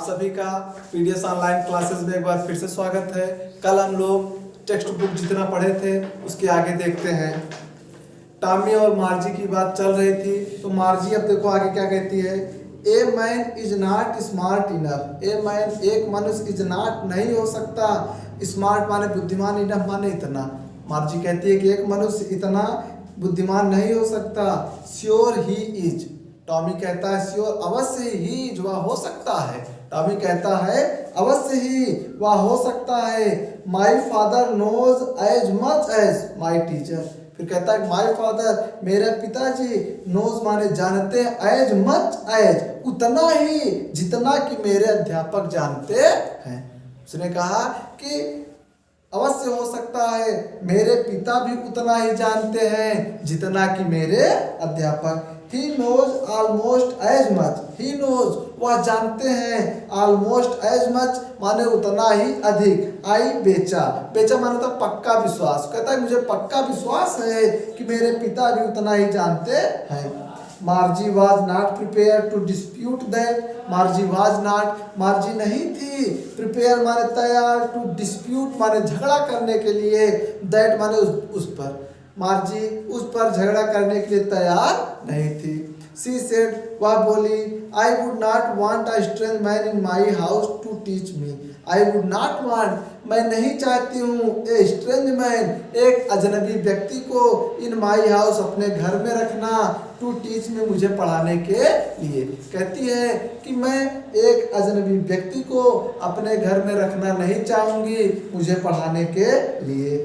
सभी का PDS online classes में एक बार फिर से स्वागत है। कल हम लोग टेक्स्ट बुक जितना पढ़े थे उसके आगे देखते हैं। टॉमी और मार्जी की बात चल रही थी, तो मार्जी अब देखो आगे क्या कहती है। A man is not smart enough. A man एक मनुष्य इज नॉट नहीं हो सकता। स्मार्ट माने बुद्धिमान, इनफ माने इतना। मार्जी कहती है कि एक मनुष्य इतना बुद्धिमान नहीं हो सकता। Sure he is. टॉमी कहता है श्योर अवश्य ही वह हो सकता है। टॉमी कहता है अवश्य ही वह हो सकता है। My father knows as much as my teacher. फिर कहता है माई फादर मेरे पिताजी नोज माने जानते हैं, एज मच एज उतना ही जितना कि मेरे अध्यापक जानते हैं। उसने कहा कि अवश्य हो सकता है, मेरे पिता भी उतना ही जानते हैं जितना कि मेरे अध्यापक। He knows almost as much. He knows वह जानते हैं, almost as much माने उतना ही अधिक। आई बेचा, बेचा माने तो पक्का विश्वास। कहता है मुझे पक्का विश्वास है कि मेरे पिता भी उतना ही जानते हैं। मार्जी was not prepared to dispute that. मार्जी was not, मार्जी नहीं थी। प्रिपेयर माने तैयार, टू डिस्प्यूट माने झगड़ा करने के लिए, दैट माने उस पर। मार्जी उस पर झगड़ा करने के लिए तैयार नहीं थी। सी सेड वह बोली I would not want a strange man in my house to teach me. I would not want मैं नहीं चाहती हूँ ए स्ट्रेंज मैन एक अजनबी व्यक्ति को इन माई हाउस अपने घर में रखना, टू टीच में मुझे पढ़ाने के लिए। कहती है कि मैं एक अजनबी व्यक्ति को अपने घर में रखना नहीं चाहूँगी मुझे पढ़ाने के लिए।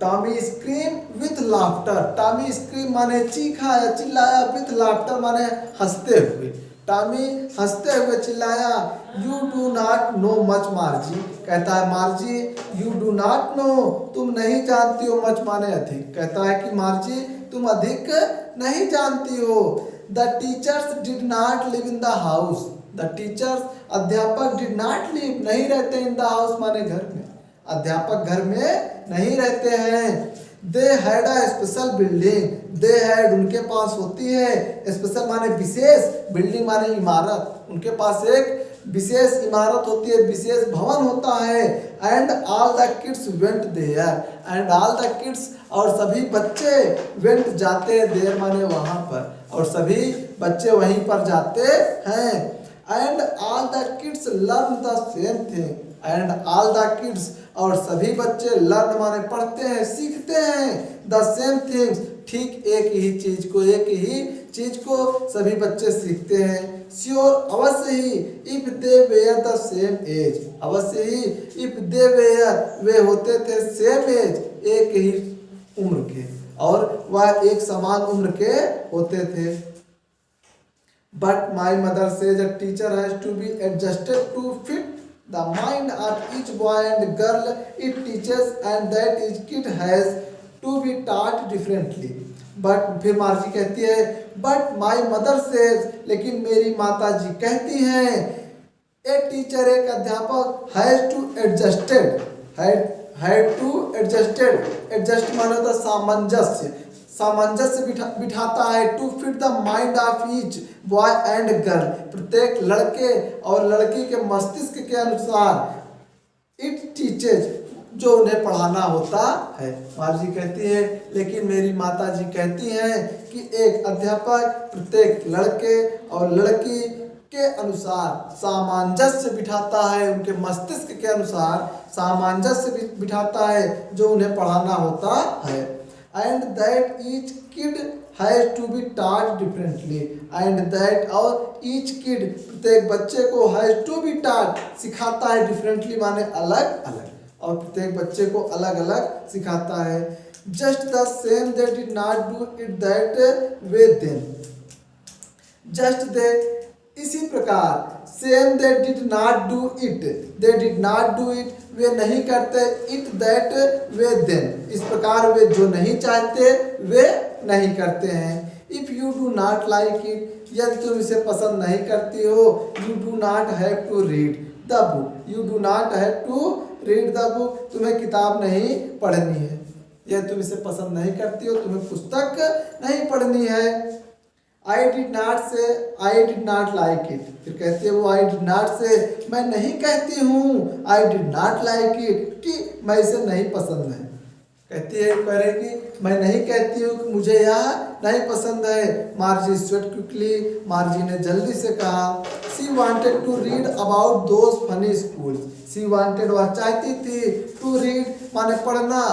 Tommy scream with laughter. Tommy scream माने चीखा या चिल्लाया, विथ लाफ्टर माने हंसते हुए। टॉमी हंसते हुए चिल्लाया you do not know much मार्जी। कहता है मार्जी यू डू नॉट नो तुम नहीं जानती हो, मच माने अधिक। कहता है कि मार्जी तुम अधिक नहीं जानती हो। The teachers did not live in the house. The teachers अध्यापक डिड नॉट लिव नहीं रहते इन द हाउस माने घर में। अध्यापक घर में नहीं रहते हैं। They had a special building. They had उनके पास होती है, स्पेशल माने विशेष, बिल्डिंग माने इमारत। उनके पास एक विशेष इमारत होती है, विशेष भवन होता है। And all the kids went there. And all the kids और सभी बच्चे वेंट जाते हैं, देयर माने वहाँ पर, और सभी बच्चे वहीं पर जाते हैं। And all the kids learn the same thing. And all the kids और सभी बच्चे लर्न माने पढ़ते हैं, सीखते हैं, द सेम थिंग्स ठीक एक ही चीज को, एक ही चीज को सभी बच्चे सीखते हैं। श्योर अवश्य ही, if they were the same age. अवश्य ही इफ दे वेयर वे होते थे, सेम एज एक ही उम्र के, और वह एक समान उम्र के होते थे। But my mother says a teacher has to be adjusted to fit the mind of each boy and girl it teaches and that each kid has to be taught differently. But फिर मार्जी कहती है but my mother says, लेकिन मेरी माता जी कहती हैं a teacher एक अध्यापक has to adjusted, had to adjusted, adjust माने होता सामंजस्य, सामंजस्य बिठाता है। To fit the mind of each boy and girl, प्रत्येक लड़के और लड़की के मस्तिष्क के अनुसार। इट टीचेज जो उन्हें पढ़ाना होता है। मार्जी कहती है लेकिन मेरी माता जी कहती हैं कि एक अध्यापक प्रत्येक लड़के और लड़की के अनुसार सामंजस्य बिठाता है, उनके मस्तिष्क के अनुसार सामंजस्य बिठाता है जो उन्हें पढ़ाना होता है। And that each kid has to be taught differently. And that और each kid प्रत्येक बच्चे को has to be taught सिखाता है, differently माने अलग अलग, और प्रत्येक बच्चे को अलग अलग सिखाता है। Just the same they did not do it that way then. Just they इसी प्रकार same they did not do it, they did not do it वे नहीं करते, it that way then इस प्रकार वे जो नहीं चाहते वे नहीं करते हैं। If you do not like it यदि तुम इसे पसंद नहीं करती हो, you do not have to read the book, you do not have to read the book तुम्हें किताब नहीं पढ़नी है। यदि तुम इसे पसंद नहीं करती हो, तुम्हें पुस्तक नहीं पढ़नी है। आई डिड नॉट से I did not like it. फिर कहती है वो आई डिड नॉट से मैं नहीं कहती हूँ I did not like it कि मैं इसे नहीं पसंद है। कहती है कह रही कि मैं नहीं कहती हूँ कि मुझे यह नहीं पसंद है। मार्जी स्वेट क्विकली, मार्जी ने जल्दी से कहा। She wanted to read about those funny schools, she wanted वह चाहती थी, टू रीड माने पढ़ना,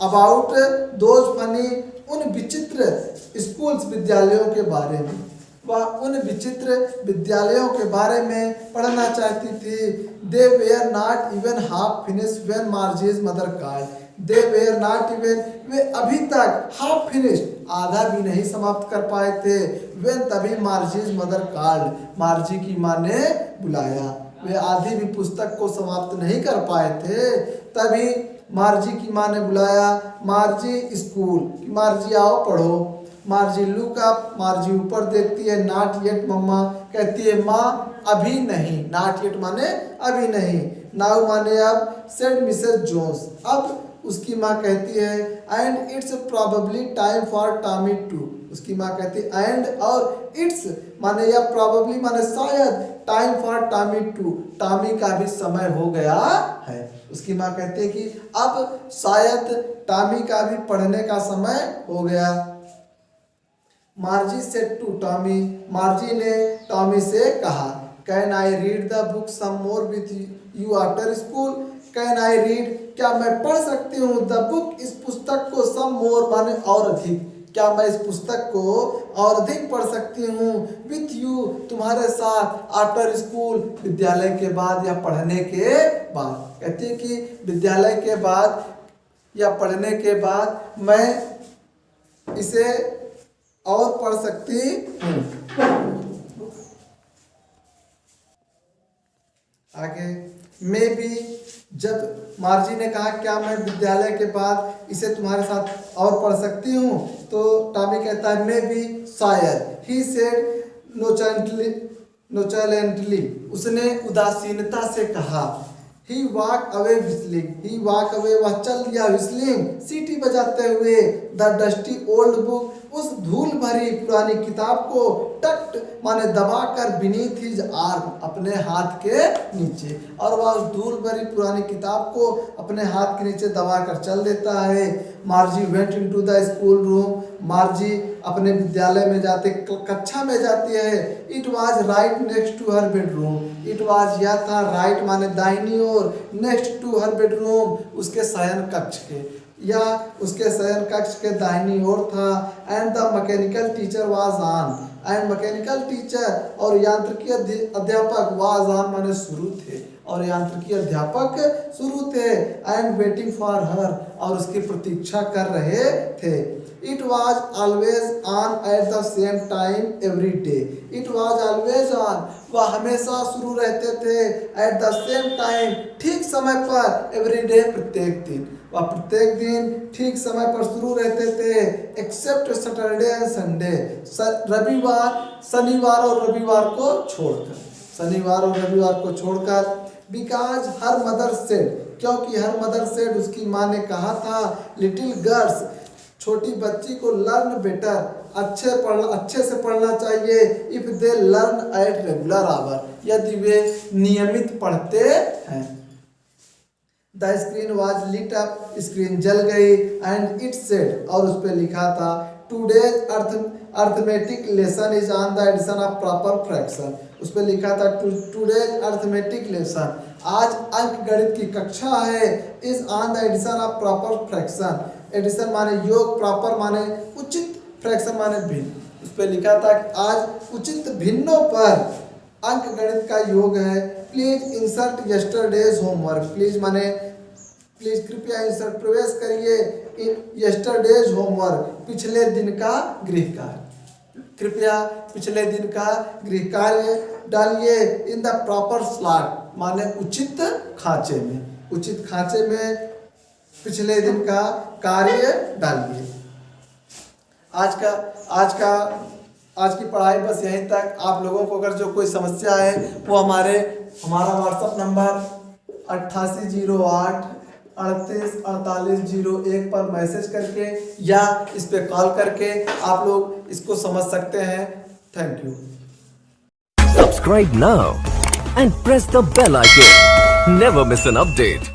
अबाउट दोज फनी उन विचित्र स्कूल्स विद्यालयों के बारे में, वह उन विचित्र विद्यालयों के बारे में पढ़ना चाहती थी। They were not even half finish when Margie's mother called, they were not even way अभी तक हाफ फिनिश्ड आधा भी नहीं समाप्त कर पाए थे। व्हेन तभी मार्जीज मदर कॉल्ड मार्जी की माँ ने बुलाया, वे आधी भी पुस्तक को समाप्त नहीं कर पाए थे। तभी मार्जी की माँ ने बुलाया, मार्जी स्कूल, मार्जी आओ पढ़ो। मार्जी लुक अप, मार्जी ऊपर देखती है। नॉट येट मम्मा, कहती है माँ अभी नहीं, नॉट येट माने अभी नहीं, नाउ माने अब, सेड मिसेस जोन्स, अब उसकी माँ कहती है and it's probably time for Tommy too, उसकी माँ कहती है एंड और इट्स माने या प्रॉबेबली माने शायद, time for Tommy too Tommy का भी समय हो गया है। उसकी माँ कहती है कि अब शायद टॉमी का भी पढ़ने का समय हो गया। Margie said to Tommy, Margie ने टॉमी से कहा, can I read the book some more with you after school, can I read क्या मैं पढ़ सकती हूँ, द बुक इस पुस्तक को, सम मोर माने और अधिक, क्या मैं इस पुस्तक को और अधिक पढ़ सकती हूँ, विथ यू तुम्हारे साथ, आफ्टर स्कूल विद्यालय के बाद या पढ़ने के बाद। कहती है कि विद्यालय के बाद या पढ़ने के बाद मैं इसे और पढ़ सकती हूँ। आगे मे बी, जब मार्जी ने कहा क्या मैं विद्यालय के बाद इसे तुम्हारे साथ और पढ़ सकती हूँ, तो टॉमी कहता है मे बी शायद। ही सेड नोचैलेंटली, उसने उदासीनता से कहा। ही वॉक अवे विस्लिंग, ही वॉक अवे वह चल दिया विस्लिंग सीटी बजाते हुए। द डस्टी ओल्ड बुक, उस धूल भरी पुरानी किताब को टक्ट माने दबाकर बीनीथ हिज आर्म, अपने हाथ के नीचे, और वह उस धूल भरी पुरानी किताब को अपने हाथ के नीचे दबाकर चल देता है। Margie went into the school room, Margie अपने विद्यालय में जाते कक्षा में जाती है। It was right next to her bedroom, it was यह था, राइट माने दाहिनी ओर, नेक्स्ट टू हर बेडरूम उसके शयन कक्ष के, या उसके शयन कक्ष के दाहिनी ओर था। And the mechanical teacher was on, and mechanical teacher और यांत्रिकी अध्यापक वाज ऑन माने शुरू थे, और यांत्रिकी अध्यापक शुरू थे। एंड वेटिंग फॉर हर, और उसकी प्रतीक्षा कर रहे थे। It was always on at the same time every day, it was always on, वह हमेशा शुरू रहते थे। एट द सेम टाइम, ठीक समय पर, एवरी डे प्रत्येक दिन, वह प्रत्येक दिन ठीक समय पर शुरू रहते थे। एक्सेप्ट सैटरडे एंड संडे, रविवार, शनिवार और रविवार को छोड़कर, शनिवार और रविवार को छोड़कर। बिकॉज हर मदर सेड, क्योंकि हर मदर सेड उसकी माँ ने कहा था, लिटिल गर्ल्स छोटी बच्ची को लर्न बेटर, अच्छे से पढ़ना चाहिए। If they learn at regular hour, यदि वे नियमित पढ़ते हैं। The screen was lit up, screen जल गई। एंड इट सेड, और उस पर लिखा था, today's arithmetic lesson is on the addition of proper fraction, उस पर लिखा था टूडेज अर्थमेटिक लेसन, आज अंक गणित की कक्षा है, is on the addition of proper fraction, addition माने योग, प्रॉपर माने उचित, फ्रैक्शन माने भिन्न, उस पर लिखा था कि आज उचित भिन्नों पर अंक गणित का योग है। Please insert yesterday's homework, please माने प्लीज कृपया इंसर्ट प्रवेश करिए यस्टरडेज होमवर्क, पिछले दिन का गृह कार्य, कृपया पिछले दिन का गृह कार्य डालिए। इन द प्रॉपर स्लॉट माने उचित खांचे में, उचित खांचे में पिछले दिन का कार्य डालिए। आज की पढ़ाई बस यहीं तक। आप लोगों को अगर जो कोई समस्या है वो हमारा व्हाट्सएप नंबर 8808 38 48 01 पर मैसेज करके या इस पे कॉल करके आप लोग इसको समझ सकते हैं। Thank you. Subscribe now and press the bell icon. Never miss an update.